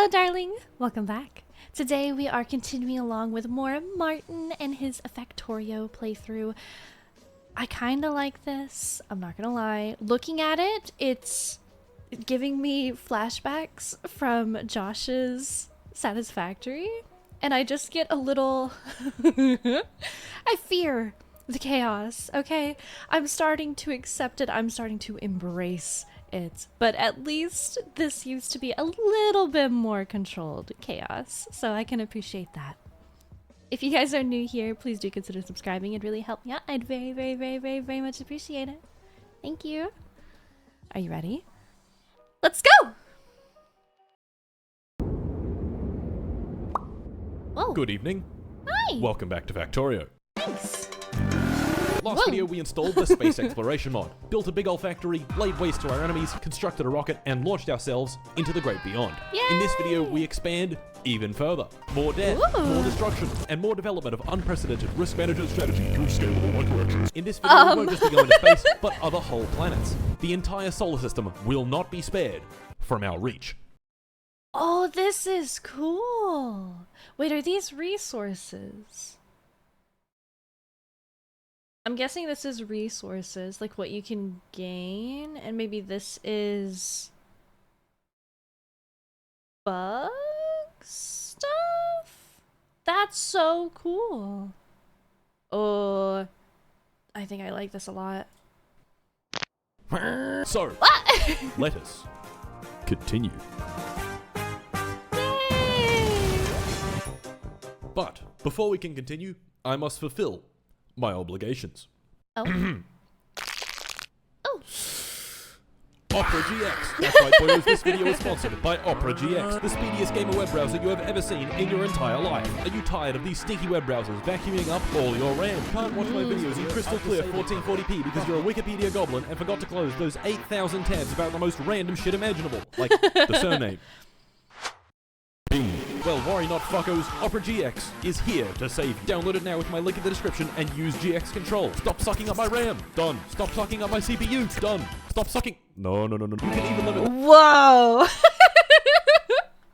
Hello, darling. Welcome back. Today we are continuing along with more Martin and his Factorio playthrough. I kind of like this. I'm not gonna lie. Looking at it, it's giving me flashbacks from Josh's Satisfactory, and I just get a little... I fear the chaos, okay? I'm starting to accept it. I'm starting to embrace it, but at least this used to be a little bit more controlled chaos, so I can appreciate that. If you guys are new here, please do consider subscribing. It'd really help me out. I'd very much appreciate it. Thank you. Are you ready? Let's go! Whoa. Good evening. Hi! Welcome back to Factorio. Thanks. Last video we installed the space exploration mod, built a big old factory, laid waste to our enemies, constructed a rocket, and launched ourselves into the great beyond. Yay! In this video we expand even further. More death, more destruction, and more development of unprecedented risk management strategy through scalable microactions. In this video we won't just be going to space, but other whole planets. The entire solar system will not be spared from our reach. Oh, this is cool. Wait, are these resources? I'm guessing this is resources, like what you can gain, and maybe this is bug stuff? That's so cool. Oh, I think I like this a lot. So, let us continue. Yay! But before we can continue, I must fulfill my obligations. Oh. Oh. Opera GX. That's right, boys. This video is sponsored by Opera GX, the speediest gamer web browser you have ever seen in your entire life. Are you tired of these stinky web browsers vacuuming up all your RAM? Can't watch my videos in crystal clear 1440p because you're a Wikipedia goblin and forgot to close those 8,000 tabs about the most random shit imaginable, like the surname. Well, worry not, fuckos. Opera GX is here to save you. Download it now with my link in the description and use GX Control. Stop sucking up my RAM. Done. Stop sucking up my CPU. Done. Stop sucking. No. You can even limit Whoa!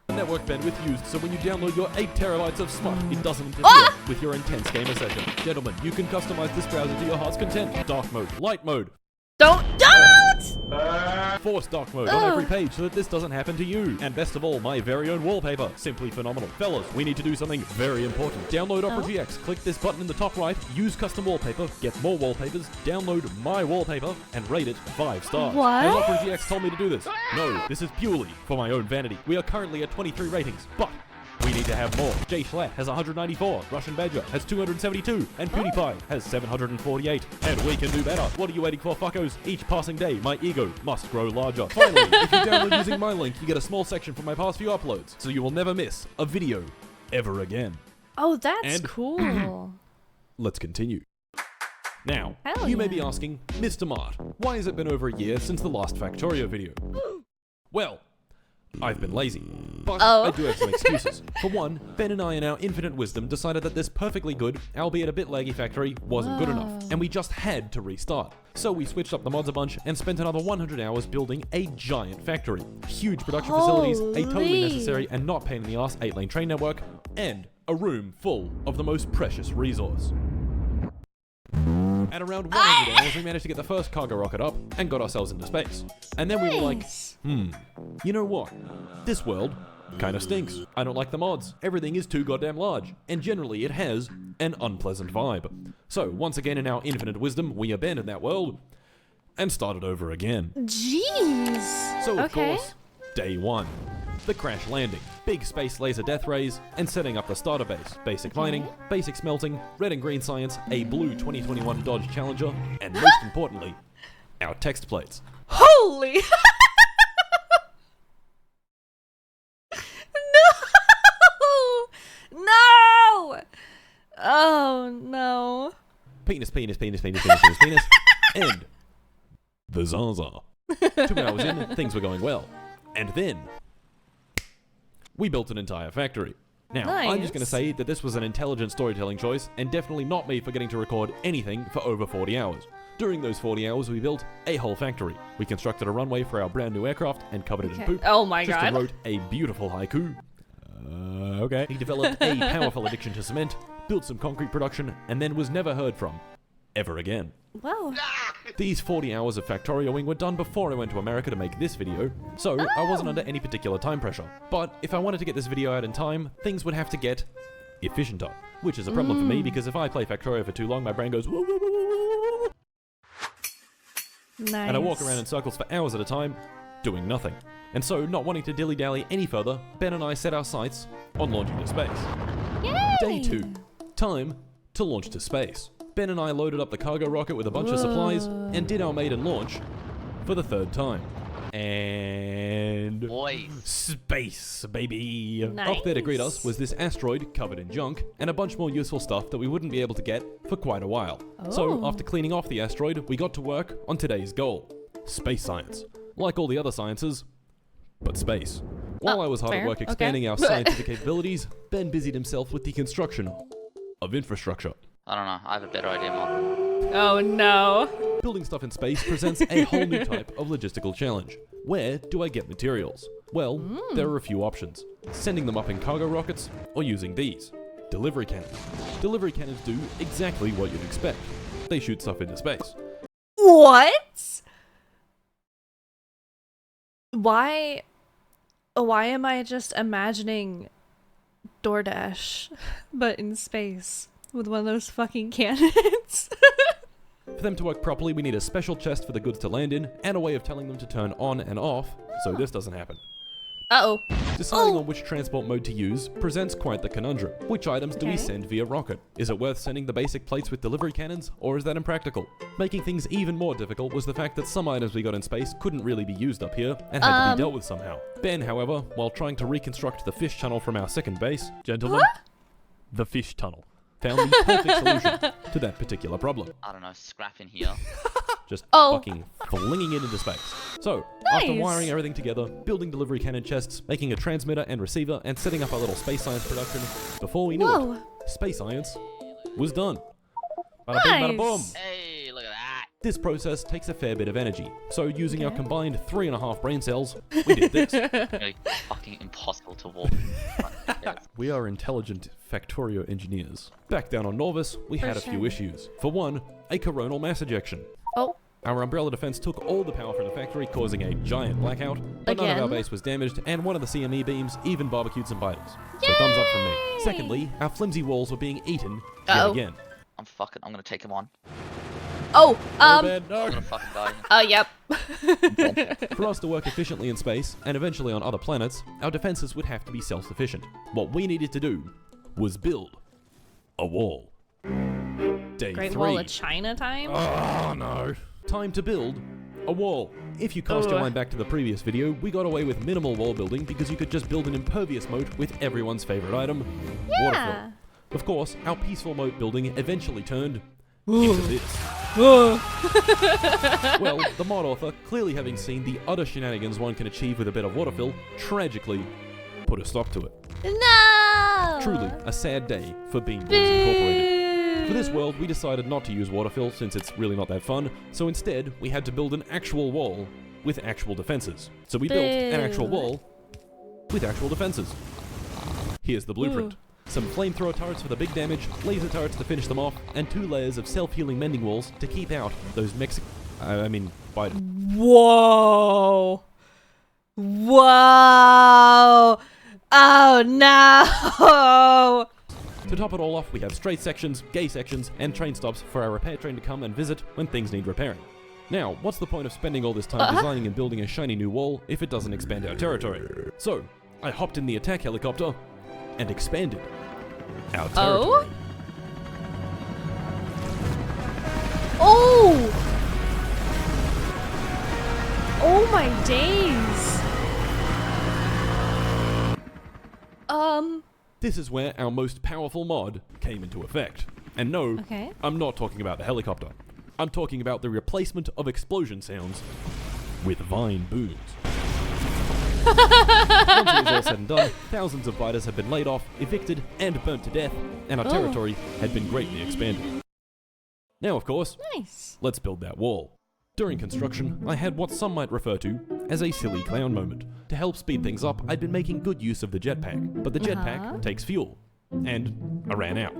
network bandwidth used, so when you download your 8 terabytes of smut, it doesn't interfere with your intense gamer session. Gentlemen, you can customize this browser to your heart's content. Dark mode, light mode. Don't! Force dark mode on every page so that this doesn't happen to you. And best of all, my very own wallpaper. Simply phenomenal. Fellas, we need to do something very important. Download Opera GX, click this button in the top right, use custom wallpaper, get more wallpapers, download my wallpaper, and rate it 5 stars. What? And Opera GX told me to do this. No, this is purely for my own vanity. We are currently at 23 ratings, but we need to have more. Jay Schlatt has 194, Russian Badger has 272, and PewDiePie has 748. And we can do better. What are you waiting for, fuckos? Each passing day, my ego must grow larger. Finally, if you download using my link, you get a small section from my past few uploads, so you will never miss a video ever again. Oh, that's And cool. Let's continue. Now, Hell you may be yeah. asking, Mr. Mart, why has it been over a year since the last Factorio video? Well, I've been lazy, but I do have some excuses. For one, Ben and I in our infinite wisdom decided that this perfectly good, albeit a bit laggy factory wasn't good enough, and we just had to restart. So we switched up the mods a bunch and spent another 100 hours building a giant factory. Huge production facilities, a totally Holy. necessary and not pain in the ass 8-lane train network, and a room full of the most precious resource. At around 100 hours, we managed to get the first cargo rocket up and got ourselves into space. And then we were like, Nice. you know what? This world kind of stinks. I don't like the mods. Everything is too goddamn large. And generally it has an unpleasant vibe. So once again in our infinite wisdom, we abandoned that world and started over again. Jeez. So of Okay. course, day 1. The crash landing, big space laser death rays, and setting up the starter base, basic mining, basic smelting, red and green science, a blue 2021 Dodge Challenger, and most importantly, our text plates. Holy! No! No! Oh no. Penis, and the Zaza. 2 hours in, things were going well. And then, we built an entire factory. Now, I'm just going to Nice. say that this was an intelligent storytelling choice, and definitely not me forgetting to record anything for over 40 hours. During those 40 hours, we built a whole factory. We constructed a runway for our brand new aircraft and covered it in poop. Oh my Tristan god. wrote a beautiful haiku. Okay. He developed a powerful addiction to cement, built some concrete production, and then was never heard from. Ever again. Whoa. These 40 hours of Factorioing were done before I went to America to make this video, so I wasn't under any particular time pressure. But if I wanted to get this video out in time, things would have to get efficienter, which is a problem for me because if I play Factorio for too long, my brain goes woo, woo, woo, woo, woo. Nice. And I walk around in circles for hours at a time, doing nothing. And so, not wanting to dilly-dally any further, Ben and I set our sights on launching to space. Yay! Day 2. Time to launch to space. Ben and I loaded up the cargo rocket with a bunch of supplies and did our maiden launch for the 3rd time. And... Boys. Space, baby! Nice. Up there to greet us was this asteroid covered in junk and a bunch more useful stuff that we wouldn't be able to get for quite a while. So, Oh. after cleaning off the asteroid, we got to work on today's goal. Space science. Like all the other sciences, but space. While I was hard at fair. work Okay. expanding our scientific capabilities, Ben busied himself with the construction of infrastructure. I don't know. I have a better idea, Mom. Oh no. Building stuff in space presents a whole new type of logistical challenge. Where do I get materials? Well, there are a few options. Sending them up in cargo rockets, or using these. Delivery cannons. Delivery cannons do exactly what you'd expect. They shoot stuff into space. What? Why am I just imagining DoorDash, but in space with one of those fucking cannons? For them to work properly, we need a special chest for the goods to land in, and a way of telling them to turn on and off, so this doesn't happen. Uh-oh. Deciding on which transport mode to use presents quite the conundrum. Which items do we Okay. send via rocket? Is it worth sending the basic plates with delivery cannons, or is that impractical? Making things even more difficult was the fact that some items we got in space couldn't really be used up here, and had to be dealt with somehow. Ben, however, while trying to reconstruct the fish tunnel from our second base, gentlemen, the fish tunnel, found the perfect solution to that particular problem. I don't know. Scrap in here. Just Oh. fucking flinging it into space. So, after Nice. wiring everything together, building delivery cannon chests, making a transmitter and receiver, and setting up our little space science production, before we knew Whoa. it, space science was done. Bada bing, bada boom. Nice. Hey, look at that. This process takes a fair bit of energy, so using our combined 3.5 brain cells, we did this. Really fucking impossible to walk. We are intelligent Factorio engineers. Back down on Norvis, we For had a few sure. issues. For one, a coronal mass ejection. Oh. Our umbrella defense took all the power from the factory, causing a giant blackout, but none of our Again? base was damaged, and one of the CME beams even barbecued some biters. So thumbs up from me. Secondly, our flimsy walls were being eaten yet Uh-oh. again. I'm gonna take him on. Oh, Ben, no. I'm gonna fucking die. oh, yep. For us to work efficiently in space, and eventually on other planets, our defenses would have to be self-sufficient. What we needed to do was build a wall. Day Great 3. Wall of China time? Oh no. Time to build a wall. If you cast your mind back to the previous video, we got away with minimal wall building because you could just build an impervious moat with everyone's favorite item, waterfill. Of course, our peaceful moat building eventually turned into this. Well, the mod author, clearly having seen the utter shenanigans one can achieve with a bit of waterfill, tragically put a stop to it. No! Truly, a sad day for Bean Boys Incorporated. For this world, we decided not to use waterfill since it's really not that fun, so instead, we had to build an actual wall with actual defenses. So we built an actual wall with actual defenses. Here's the blueprint. Some flamethrower turrets for the big damage, laser turrets to finish them off, and 2 layers of self-healing mending walls to keep out those biters. Whoa! Whoa! Oh no! To top it all off, we have straight sections, gay sections, and train stops for our repair train to come and visit when things need repairing. Now, what's the point of spending all this time designing and building a shiny new wall if it doesn't expand our territory? So, I hopped in the attack helicopter and expanded our territory. Oh! Oh my days! This is where our most powerful mod came into effect. And no, Okay. I'm not talking about the helicopter. I'm talking about the replacement of explosion sounds with vine booms. Once it was all said and done, thousands of biters had been laid off, evicted, and burnt to death, and our territory had been greatly expanded. Now, of course, Nice. let's build that wall. During construction, I had what some might refer to as a silly clown moment. To help speed things up, I'd been making good use of the jetpack, but the jetpack takes fuel. And I ran out.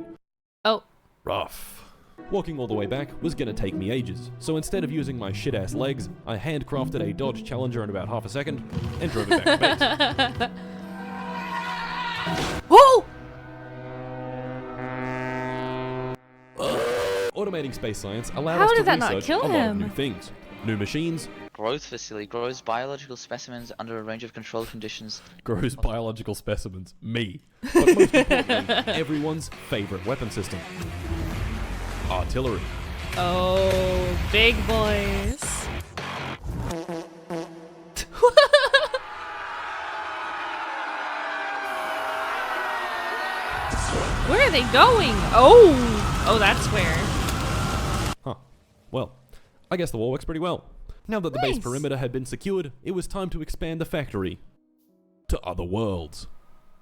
Oh. Rough. Walking all the way back was gonna take me ages, so instead of using my shit-ass legs, I handcrafted a Dodge Challenger in about half a second and drove it back to base. Whoa! Automating space science allowed How us to did that not research kill a lot of new him? things. New machines, Growth facility grows biological specimens under a range of controlled conditions. grows biological specimens, me. But most importantly, everyone's favorite weapon system. Artillery. Oh, big boys. Where are they going? Oh, that's where. Huh. Well, I guess the wall works pretty well. Now that the base Nice. perimeter had been secured, it was time to expand the factory to other worlds.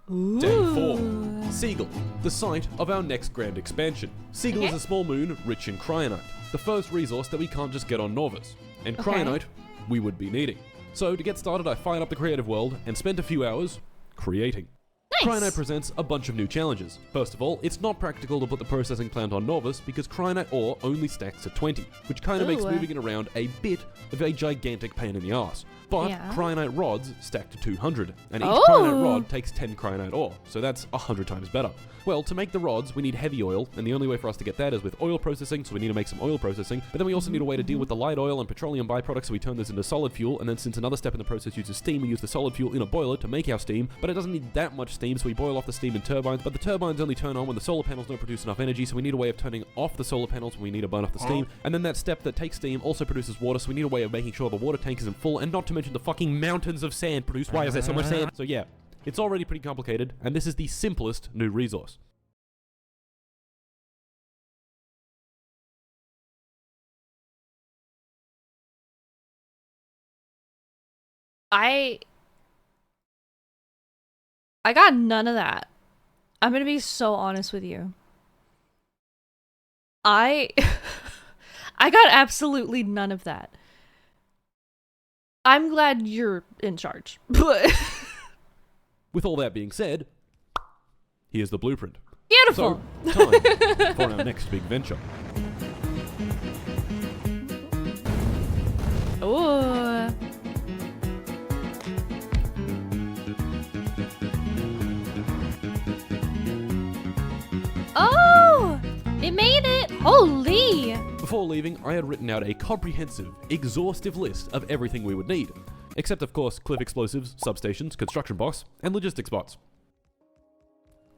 Day 4. Seagull, the site of our next grand expansion. Seagull is a small moon rich in Cryonite, the first resource that we can't just get on Novus. And Okay. Cryonite, we would be needing. So to get started, I fired up the creative world and spent a few hours creating. Nice. Cryonite presents a bunch of new challenges. First of all, it's not practical to put the processing plant on Novus because Cryonite ore only stacks to 20, which kind of makes Ooh. moving it around a bit of a gigantic pain in the ass. But Yeah. Cryonite rods stack to 200, and each Oh. Cryonite rod takes 10 Cryonite ore, so that's 100 times better. Well, to make the rods, we need heavy oil, and the only way for us to get that is with oil processing, so we need to make some oil processing. But then we also need a way to deal with the light oil and petroleum byproducts, so we turn this into solid fuel, and then since another step in the process uses steam, we use the solid fuel in a boiler to make our steam, but it doesn't need that much steam, so we boil off the steam in turbines, but the turbines only turn on when the solar panels don't produce enough energy, so we need a way of turning off the solar panels when we need to burn off the steam, and then that step that takes steam also produces water, so we need a way of making sure the water tank isn't full, and not to mention the fucking mountains of sand produced. Why is there so much sand? So yeah, it's already pretty complicated, and this is the simplest new resource. I got none of that. I'm gonna be so honest with you. I I got absolutely none of that. I'm glad you're in charge. But With all that being said, here's the blueprint. beautiful. So, time for our next big venture. Ooh. Oh! It made it! Holy! Before leaving, I had written out a comprehensive, exhaustive list of everything we would need. Except, of course, cliff explosives, substations, construction box, and logistics bots.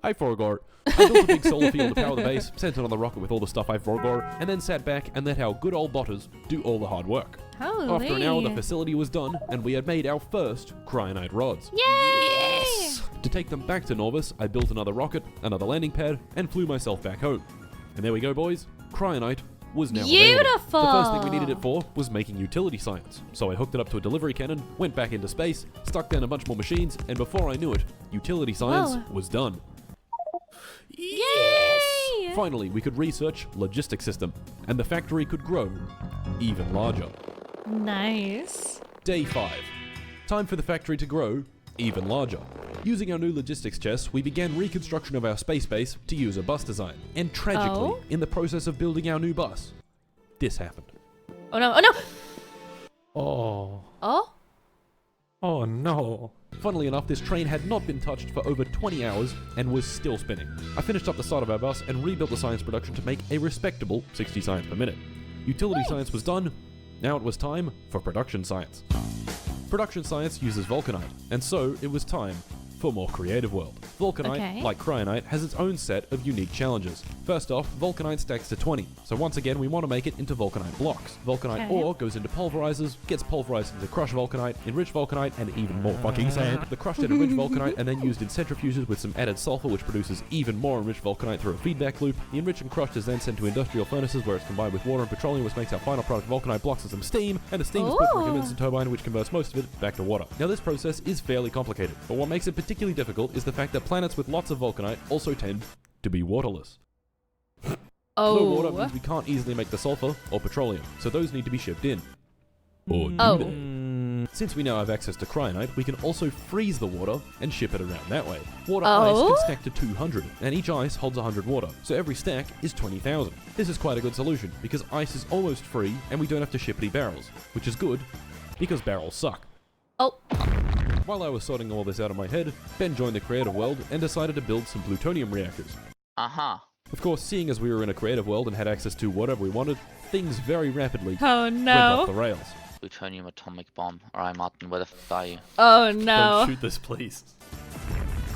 I forgot. I built a big solar field to power the base, sent it on the rocket with all the stuff I forgot, and then sat back and let our good old botters do all the hard work. Holy! After an hour, the facility was done, and we had made our first Cryonite rods. Yay! To take them back to Norvis, I built another rocket, another landing pad, and flew myself back home. And there we go, boys. Cryonite was now available. Beautiful! The first thing we needed it for was making utility science. So I hooked it up to a delivery cannon, went back into space, stuck down a bunch more machines, and before I knew it, utility science Whoa. was done. Yay! Finally, we could research logistics system, and the factory could grow even larger. Nice. Day 5. Time for the factory to grow even larger. Using our new logistics chests, we began reconstruction of our space base to use a bus design. And tragically, Oh? in the process of building our new bus, this happened. Oh no, oh no! Oh. Oh? Oh no. Funnily enough, this train had not been touched for over 20 hours and was still spinning. I finished up the side of our bus and rebuilt the science production to make a respectable 60 science per minute. Utility science was done. Now it was time for production science. Production science uses Vulcanite, and so it was time for more creative world. Vulcanite, Okay. like Cryonite, has its own set of unique challenges. First off, Vulcanite stacks to 20, so once again we want to make it into Vulcanite blocks. Vulcanite Okay. ore goes into pulverizers, gets pulverized into crushed Vulcanite, enriched Vulcanite, and even more fucking sand. The crushed and enriched Vulcanite are then used in centrifuges with some added sulfur, which produces even more enriched Vulcanite through a feedback loop. The enriched and crushed is then sent to industrial furnaces where it's combined with water and petroleum, which makes our final product Vulcanite blocks and some steam, and the steam is put through a Ooh. condenser turbine, which converts most of it back to water. Now this process is fairly complicated, but what makes it particularly difficult is the fact that planets with lots of Vulcanite also tend to be waterless. No water Oh. means we can't easily make the sulfur or petroleum, so those need to be shipped in. Or do Oh. they? Since we now have access to Cryonite, we can also freeze the water and ship it around that way. Water ice Oh? can stack to 200, and each ice holds 100 water, so every stack is 20,000. This is quite a good solution, because ice is almost free, and we don't have to ship any barrels, which is good, because barrels suck. Oh. While I was sorting all this out of my head, Ben joined the creative world and decided to build some plutonium reactors. Uh-huh. Of course, seeing as we were in a creative world and had access to whatever we wanted, things very rapidly Oh went off the no. rails. Plutonium atomic bomb. Alright, Martin, where the f are you? Oh Don't no. shoot this, please.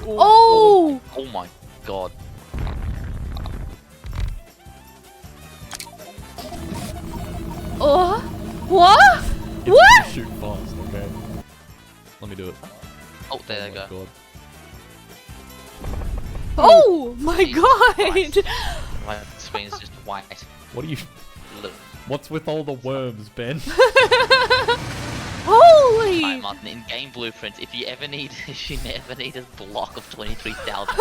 Oh. Oh my god. Oh. What? It's What? gonna shoot fast, okay? Let me do it. Oh, there Oh they my go. God. Oh my Jesus god. Christ. My screen's just white. What are you... Look. What's with all the worms, Ben? Holy. Alright, Martin, in game blueprints, if you ever need a block of 23,000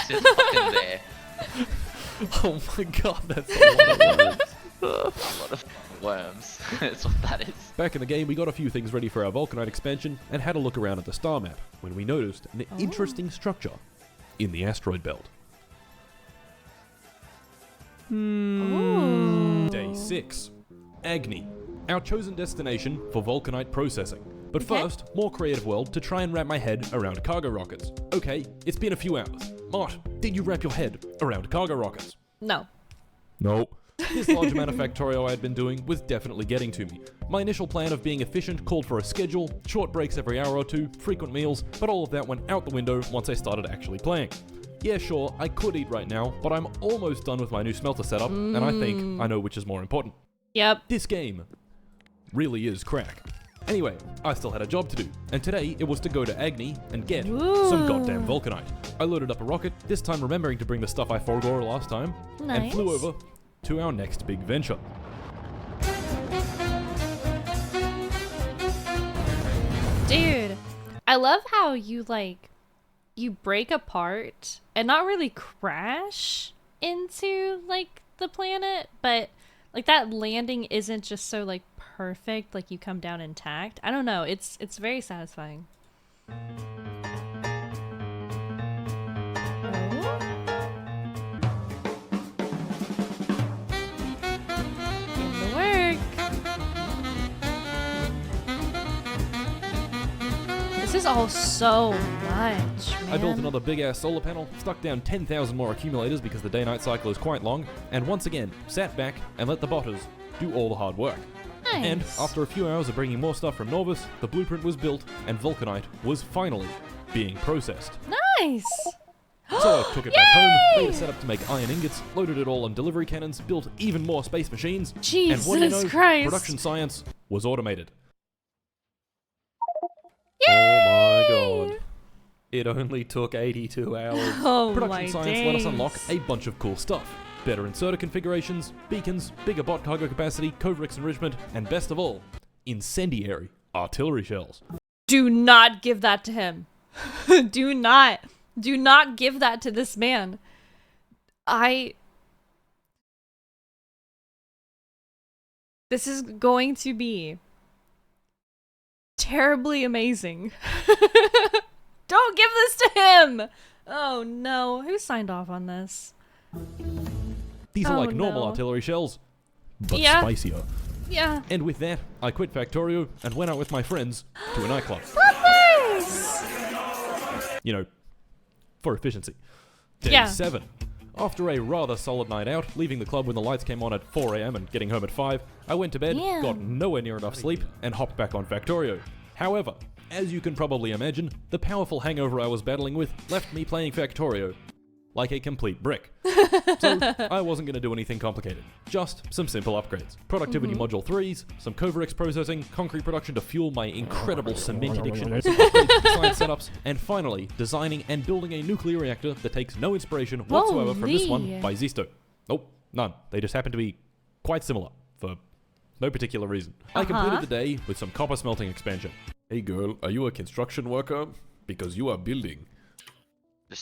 it's just fucking there. Oh my god, that's a lot of worms. A lot of worms. That's what that is. Back in the game, we got a few things ready for our Vulcanite expansion and had a look around at the star map when we noticed an interesting structure in the asteroid belt. Ooh. Day 6. Agni, our chosen destination for Vulcanite processing. But Okay. first, more creative world to try and wrap my head around cargo rockets. Okay, it's been a few hours. Mart, did you wrap your head around cargo rockets? No. No. This large amount of Factorio I had been doing was definitely getting to me. My initial plan of being efficient called for a schedule, short breaks every hour or two, frequent meals, but all of that went out the window once I started actually playing. Yeah, sure, I could eat right now, but I'm almost done with my new smelter setup, and I think I know which is more important. Yep. This game really is crack. Anyway, I still had a job to do, and today it was to go to Agni and get some goddamn Vulcanite. I loaded up a rocket, this time remembering to bring the stuff I forgot last time, and flew Nice. over to our next big venture. Dude, I love how you you break apart and not really crash into the planet, but that landing isn't just so perfect, you come down intact. I don't know, it's very satisfying. Oh. Getting to work. This is all so much, man. I built another big ass solar panel, stuck down 10,000 more accumulators because the day-night cycle is quite long, and once again, sat back and let the botters do all the hard work. Nice. And after a few hours of bringing more stuff from Novus, the blueprint was built and Vulcanite was finally being processed. Nice. So I took it back home, made a setup to make iron ingots, loaded it all on delivery cannons, built even more space machines, and what do you Jesus know, Christ. production science was automated. Yay! Oh my god. It only took 82 hours. Oh Production my science let us unlock days. a bunch of cool stuff. Better inserter configurations, beacons, bigger bot cargo capacity, Covrix enrichment, and best of all, incendiary artillery shells. Do not give that to him. Do not. Do not give that to this man. This is going to be terribly amazing. Don't give this to him! Oh no. Who signed off on this? These are Oh, like normal no. artillery shells, but Yeah. spicier. Yeah. And with that, I quit Factorio and went out with my friends to a nightclub. Nice! You know, for efficiency. Day Yeah. 7. After a rather solid night out, leaving the club when the lights came on at 4 AM and getting home at 5, I went to bed, Damn. got nowhere near enough sleep, and hopped back on Factorio. However, as you can probably imagine, the powerful hangover I was battling with left me playing Factorio like a complete brick. So, I wasn't going to do anything complicated. Just some simple upgrades. Productivity Module 3s, some Covrix processing, concrete production to fuel my incredible cement addiction, some upgrades to science setups, and finally, designing and building a nuclear reactor that takes no inspiration whatsoever from this one Holy. by Zisto. Nope, none. They just happen to be quite similar, for no particular reason. I completed the day with some copper smelting expansion. Hey girl, are you a construction worker? Because you are building. It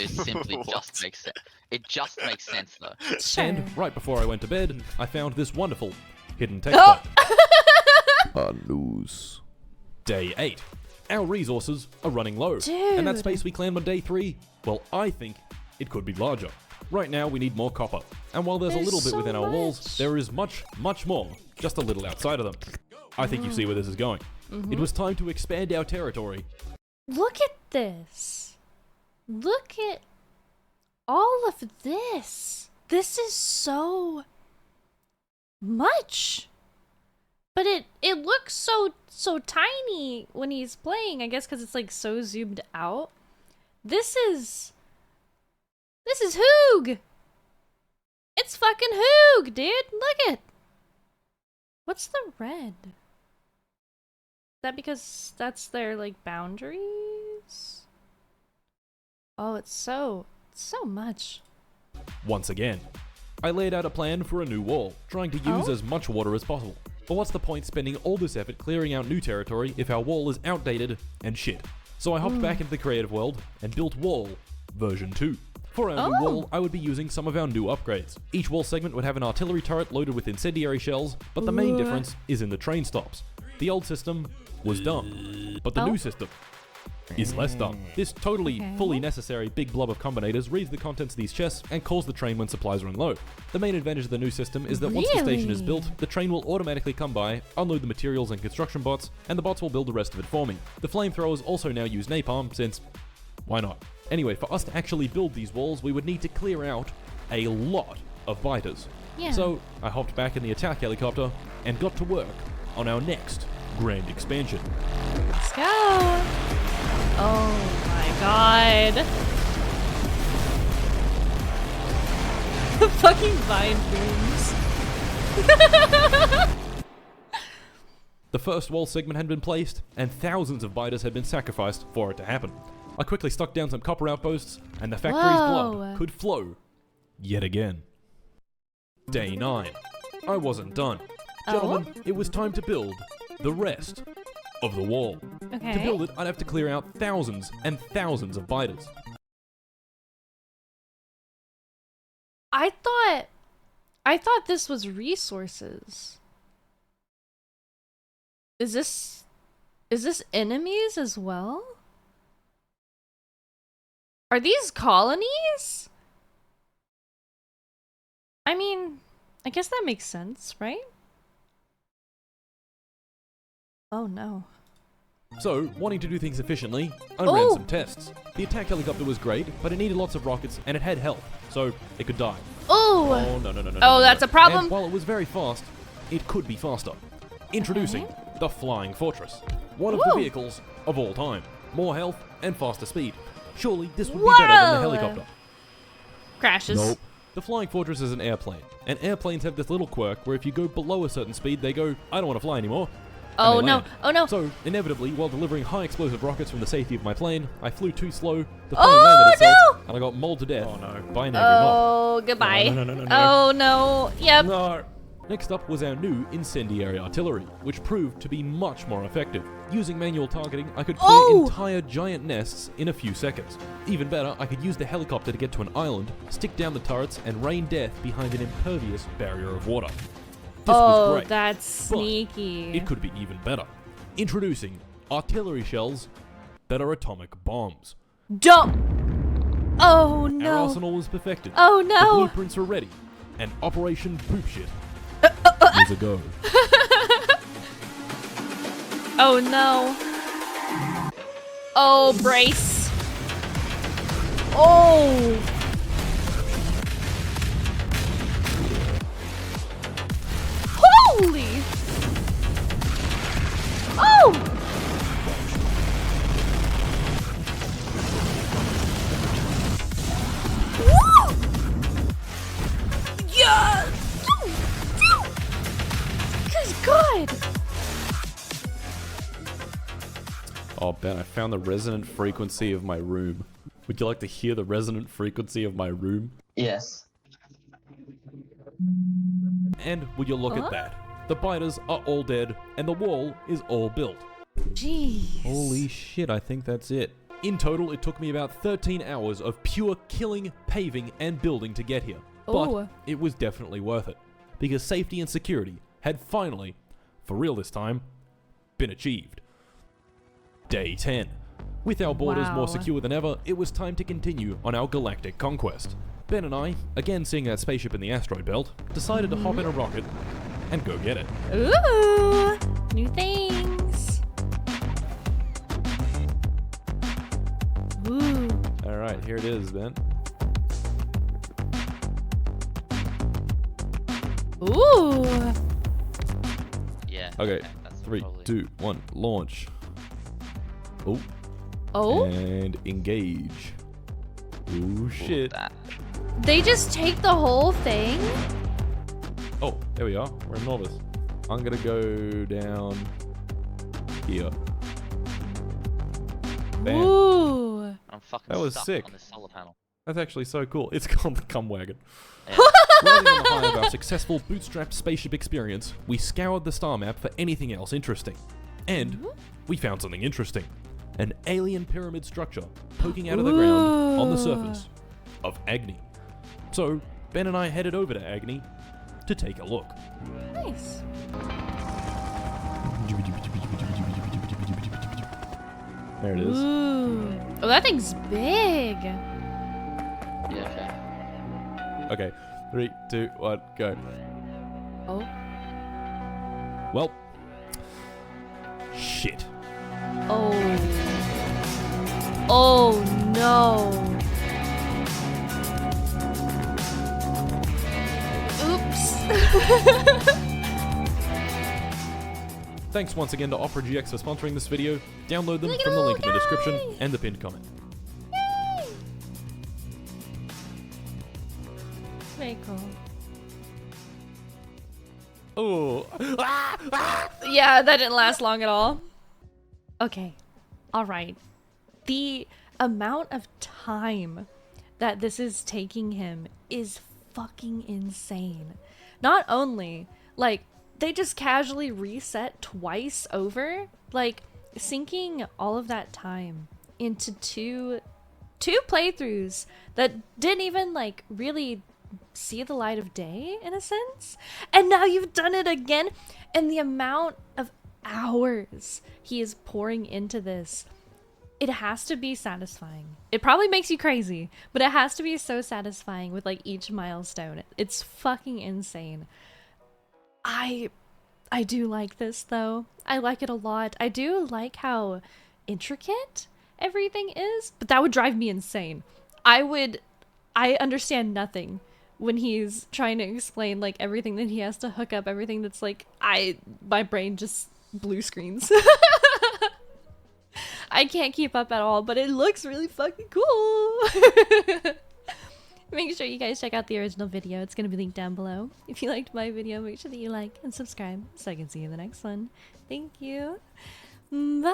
simply just makes sense. It just makes sense though. Sure. And right before I went to bed, I found this wonderful hidden text Oh! button. News. Day 8. Our resources are running low. Dude. And that space we claimed on day 3, well, I think it could be larger. Right now, we need more copper. And while there's a There's little bit so within our walls, much. there is much, much more, just a little outside of them. I think you see where this is going. It was time to expand our territory. Look at this. Look at all of this. This is so much. But it looks so tiny when he's playing, I guess because it's like so zoomed out. This is Hoog. It's fucking Hoog, dude. Look it. What's the red? Is that because that's their like boundaries? Oh, it's so much. Once again, I laid out a plan for a new wall, trying to use Oh? as much water as possible. But what's the point spending all this effort clearing out new territory if our wall is outdated and shit? So I hopped back into the creative world and built Wall version 2. For our new Oh. wall, I would be using some of our new upgrades. Each wall segment would have an artillery turret loaded with incendiary shells, but the main Ooh. difference is in the train stops. The old system was dumb, but the Oh. new system is less dumb. This totally, Okay. fully necessary big blob of combinators reads the contents of these chests and calls the train when supplies run low. The main advantage of the new system is that once the station is Really? built, the train will automatically come by, unload the materials and construction bots, and the bots will build the rest of it for me. The flamethrowers also now use napalm, since why not? Anyway, for us to actually build these walls, we would need to clear out a lot of biters. Yeah. So I hopped back in the attack helicopter and got to work on our next grand expansion. Let's go. Oh my god. The fucking vine booms. The first wall segment had been placed, and thousands of biters had been sacrificed for it to happen. I quickly stuck down some copper outposts, and the factory's Whoa. blood could flow yet again. Day 9. I wasn't done. Gentlemen, it was time to build the rest of the wall. Okay. To build it, I'd have to clear out thousands and thousands of biters. I thought this was resources. Is this enemies as well? Are these colonies? I mean, I guess that makes sense, right? Oh no. So, wanting to do things efficiently, I ran Oh. some tests. The attack helicopter was great, but it needed lots of rockets and it had health, so it could die. Oh! Oh, no. Oh, that's a problem. And while it was very fast, it could be faster. Introducing the Flying Fortress, one of the Ooh. vehicles of all time. More health and faster speed. Surely this would be better than the Whoa. helicopter. Crashes. The Flying Fortress is an airplane, and airplanes have this little quirk where if you go below a certain speed, they go, I don't want to fly anymore. and Oh they no. land. Oh no. So, inevitably, while delivering high explosive rockets from the safety of my plane, I flew too slow, the plane Oh, landed itself, no! and I got mauled to death Oh, no. by an angry mob. Oh, goodbye. No. Oh no. Yep. No. Next up was our new incendiary artillery, which proved to be much more effective. Using manual targeting, I could clear Oh! entire giant nests in a few seconds. Even better, I could use the helicopter to get to an island, stick down the turrets, and rain death behind an impervious barrier of water. This was Oh, great, that's but sneaky. it could be even better. Introducing artillery shells that are atomic bombs. Don't. Oh Our no. arsenal was perfected. Oh The no. blueprints are ready, and Operation Poop Shit is a go. Oh no. Oh, brace. Oh. Holy. Oh. Woo! Yeah. Good God. Oh, Ben, I found the resonant frequency of my room. Would you like to hear the resonant frequency of my room? Yes. And would you look Huh? at that? The biters are all dead, and the wall is all built. Jeez. Holy shit, I think that's it. In total, it took me about 13 hours of pure killing, paving, and building to get here. But Oh. it was definitely worth it, because safety and security had finally, for real this time, been achieved. Day 10. With our borders Wow. more secure than ever, it was time to continue on our galactic conquest. Ben and I, again seeing that spaceship in the asteroid belt, decided to hop in a rocket and go get it. Ooh, new things. Ooh. Alright, here it is, Ben. Ooh. Yeah. Okay, that's 3, probably- 2, 1, launch. Oh, Oh, and engage. Oh shit. That. they just take the whole thing? Oh, there we are. We're in Novice. I'm gonna go down here. Bam. Ooh. I'm fucking That was stuck sick. on this solar panel. That's actually so cool. It's called the Cum Wagon. Yeah. Riding on the high of our successful bootstrapped spaceship experience, we scoured the star map for anything else interesting. And we found something interesting. An alien pyramid structure poking out of the ground on the surface of Agni. So, Ben and I headed over to Agni to take a look. Nice. There it is. Ooh. Oh, that thing's big. Yeah, Okay, 3, 2, 1, go. Oh. Well, shit. Oh. Oh no. Oops. Thanks once again to Opera GX for sponsoring this video. Download them from the link in the description and the pinned comment. Very cool. Oh. Yeah, that didn't last long at all. Okay. All right. The amount of time that this is taking him is fucking insane. Not only, like, they just casually reset twice over, like, sinking all of that time into two playthroughs that didn't even, like, really see the light of day, in a sense. And now you've done it again. And the amount of hours he is pouring into this, it has to be satisfying. It probably makes you crazy, but it has to be so satisfying with, like, each milestone. It's fucking insane. I do like this, though. I like it a lot. I do like how intricate everything is, but that would drive me insane. I understand nothing when he's trying to explain, like, everything that he has to hook up, everything that's, like, my brain just blue screens. I can't keep up at all, but it looks really fucking cool. Make sure you guys check out the original video. It's going to be linked down below. If you liked my video, make sure that you like and subscribe so I can see you in the next one. Thank you. Bye.